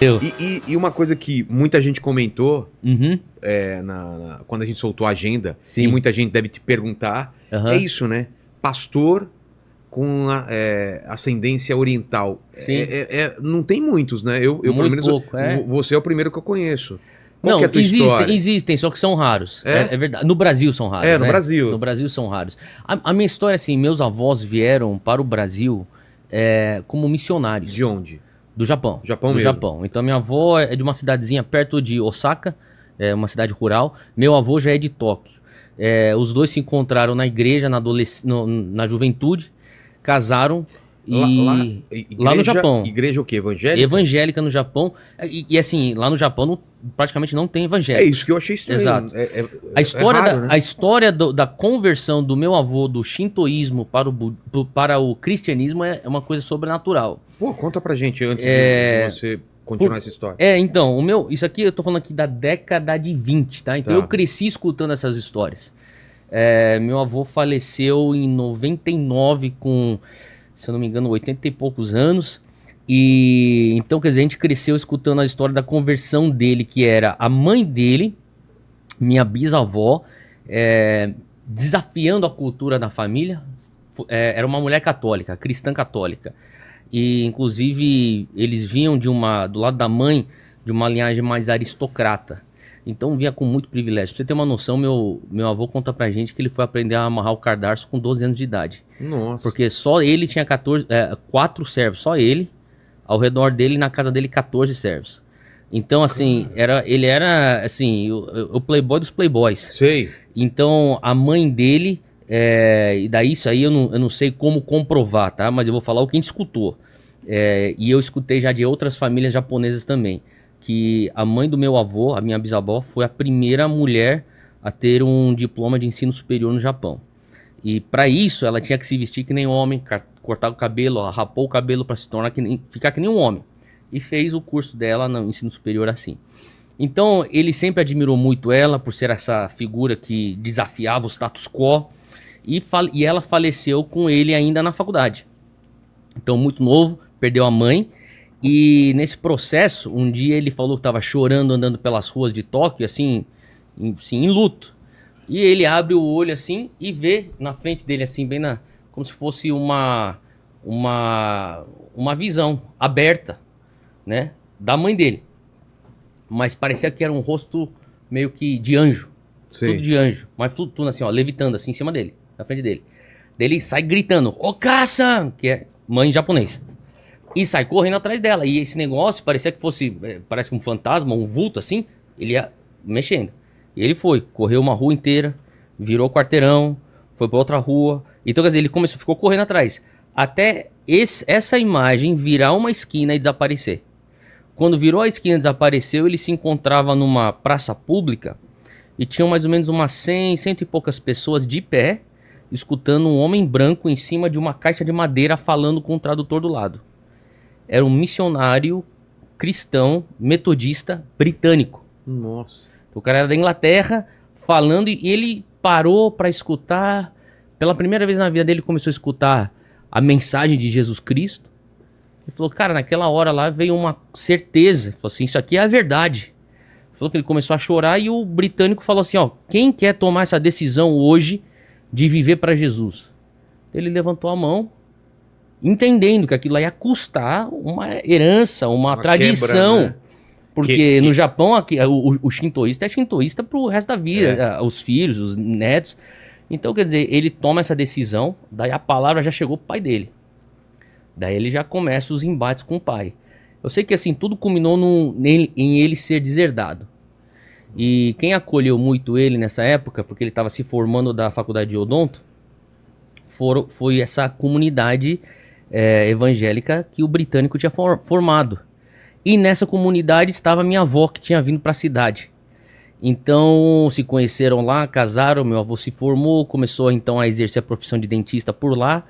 E uma coisa que muita gente comentou Uhum. quando a gente soltou a agenda, Sim. e muita gente deve te perguntar, Uhum. é isso, né? Pastor com ascendência oriental. Sim. Não tem muitos, né? Eu pelo Muito menos, pouco, é. você é o primeiro que eu conheço. Qual Não, que é a tua história? existem, só que são raros. É? É verdade. No Brasil são raros. No né? Brasil. No Brasil são raros. A minha história, assim, meus avós vieram para o Brasil como missionários. De onde? Do Japão. Japão do mesmo. Japão. Então minha avó é de uma cidadezinha perto de Osaka, uma cidade rural. Meu avô já é de Tóquio. Os dois se encontraram na igreja, na juventude, casaram lá no Japão. Igreja o quê? Evangélica? Evangélica no Japão. E assim, lá no Japão praticamente não tem evangélica. É isso que eu achei estranho. Exato. A história, raro, né? A história da conversão do meu avô do shintoísmo para o cristianismo é uma coisa sobrenatural. Pô, conta pra gente antes de você continuar essa história. Então, isso aqui eu tô falando aqui da década de 20, tá? Então eu cresci escutando essas histórias. Meu avô faleceu em 99 com, se eu não me engano, 80 e poucos anos. E então, quer dizer, a gente cresceu escutando a história da conversão dele, que era a mãe dele, minha bisavó, desafiando a cultura da família. Era uma mulher católica, cristã católica. E, inclusive, eles vinham do lado da mãe, de uma linhagem mais aristocrata. Então, vinha com muito privilégio. Pra você ter uma noção, meu avô conta pra gente que ele foi aprender a amarrar o cadarço com 12 anos de idade. Nossa. Porque só ele tinha 4 servos, só ele. Ao redor dele, na casa dele, 14 servos. Então, assim, ele era, assim, o playboy dos playboys. Sei. Então, a mãe dele... e daí isso aí eu não sei como comprovar, tá? Mas eu vou falar o que a gente escutou. E eu escutei já de outras famílias japonesas também. Que a mãe do meu avô, a minha bisavó, foi a primeira mulher a ter um diploma de ensino superior no Japão. E para isso ela tinha que se vestir que nem homem, cortar o cabelo, rapou o cabelo para se tornar ficar que nem um homem. E fez o curso dela no ensino superior assim. Então ele sempre admirou muito ela por ser essa figura que desafiava o status quo. E ela faleceu com ele ainda na faculdade. Então, muito novo, perdeu a mãe. E nesse processo, um dia ele falou que estava chorando andando pelas ruas de Tóquio, assim, em luto. E ele abre o olho assim e vê na frente dele, assim, como se fosse uma visão aberta, né, da mãe dele. Mas parecia que era um rosto meio que de anjo. Sim. Tudo de anjo, mas flutuando assim, ó, levitando assim em cima dele, na frente dele. Daí ele sai gritando, Okasa, que é mãe em japonês. E sai correndo atrás dela. E esse negócio parecia que parece um fantasma, um vulto assim, ele ia mexendo. E ele correu uma rua inteira, virou quarteirão, foi pra outra rua. Então, quer dizer, ele ficou correndo atrás. Até essa imagem virar uma esquina e desaparecer. Quando virou a esquina e desapareceu, ele se encontrava numa praça pública. E tinham mais ou menos umas 100 e poucas pessoas de pé, escutando um homem branco em cima de uma caixa de madeira falando com um tradutor do lado. Era um missionário cristão, metodista, britânico. Nossa. O cara era da Inglaterra, falando, e ele parou para escutar. Pela primeira vez na vida dele, começou a escutar a mensagem de Jesus Cristo. Ele falou, cara, naquela hora lá veio uma certeza. Ele falou assim, isso aqui é a verdade. Falou que ele começou a chorar e o britânico falou assim, ó, quem quer tomar essa decisão hoje de viver para Jesus? Ele levantou a mão, entendendo que aquilo ia custar uma herança, uma tradição. Quebra, né? Porque no Japão o shintoísta é shintoísta pro resto da vida, os filhos, os netos. Então, quer dizer, ele toma essa decisão, daí a palavra já chegou pro pai dele. Daí ele já começa os embates com o pai. Eu sei que assim, tudo culminou em ele ser deserdado. E quem acolheu muito ele nessa época, porque ele estava se formando da faculdade de odonto, foi essa comunidade evangélica que o britânico tinha formado. E nessa comunidade estava minha avó, que tinha vindo para a cidade. Então se conheceram lá, casaram, meu avô se formou, começou então a exercer a profissão de dentista por lá.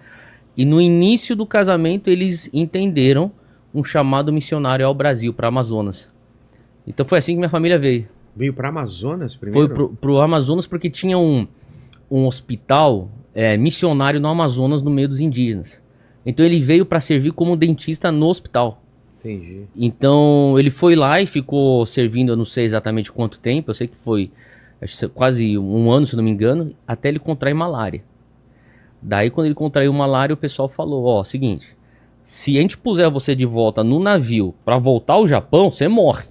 E no início do casamento eles entenderam um chamado missionário ao Brasil, para Amazonas. Então foi assim que minha família veio. Veio para Amazonas primeiro? Foi pro Amazonas porque tinha um hospital missionário no Amazonas, no meio dos indígenas. Então ele veio para servir como dentista no hospital. Entendi. Então ele foi lá e ficou servindo, eu não sei exatamente quanto tempo, eu sei que foi quase um ano, se não me engano, até ele contrair malária. Daí quando ele contraiu malária, o pessoal falou, ó, seguinte, se a gente puser você de volta no navio pra voltar ao Japão, você morre.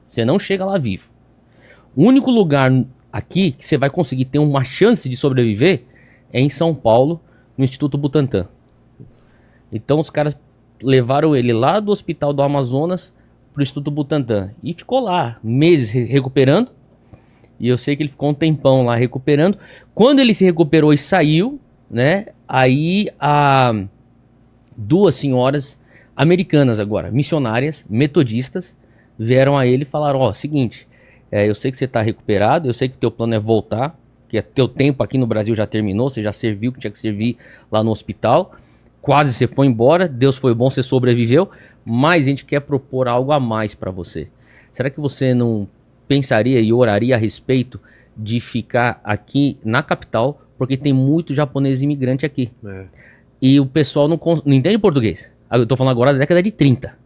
Você não chega lá vivo. O único lugar aqui que você vai conseguir ter uma chance de sobreviver é em São Paulo, no Instituto Butantan. Então os caras levaram ele lá do Hospital do Amazonas pro Instituto Butantan. E ficou lá, meses recuperando. E eu sei que ele ficou um tempão lá recuperando. Quando ele se recuperou e saiu, né? Aí duas senhoras americanas agora, missionárias, metodistas, vieram a ele e falaram, ó, seguinte, eu sei que você tá recuperado, eu sei que teu plano é voltar, que teu tempo aqui no Brasil já terminou, você já serviu o que tinha que servir lá no hospital, quase você foi embora, Deus foi bom, você sobreviveu, mas a gente quer propor algo a mais para você. Será que você não pensaria e oraria a respeito de ficar aqui na capital, porque tem muito japonês imigrante aqui. E o pessoal não entende português. Eu tô falando agora da década de 30.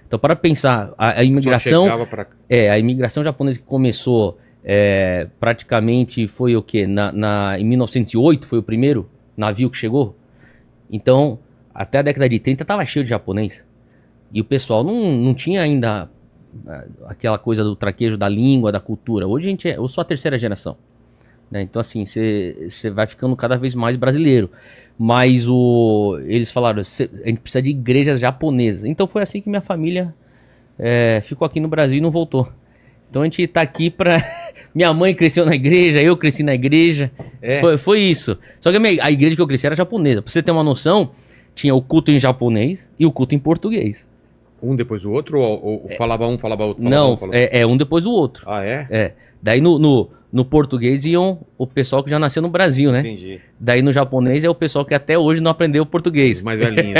Então, para pensar, a imigração... a imigração japonesa que começou praticamente foi o quê? Em 1908 foi o primeiro navio que chegou. Então, até a década de 30 tava cheio de japonês. E o pessoal não tinha ainda aquela coisa do traquejo da língua, da cultura. Hoje eu sou a terceira geração. Né? Então, assim, você vai ficando cada vez mais brasileiro. Mas eles falaram, a gente precisa de igrejas japonesas. Então foi assim que minha família ficou aqui no Brasil e não voltou. Então a gente tá aqui pra... Minha mãe cresceu na igreja, eu cresci na igreja. Foi isso. Só que a igreja que eu cresci era japonesa. Pra você ter uma noção, tinha o culto em japonês e o culto em português. Um depois do outro? Ou falava um, falava outro? Não, um depois do outro. Ah, é? Daí no português iam o pessoal que já nasceu no Brasil, né? Entendi. Daí no japonês é o pessoal que até hoje não aprendeu português. Os mais velhinhos.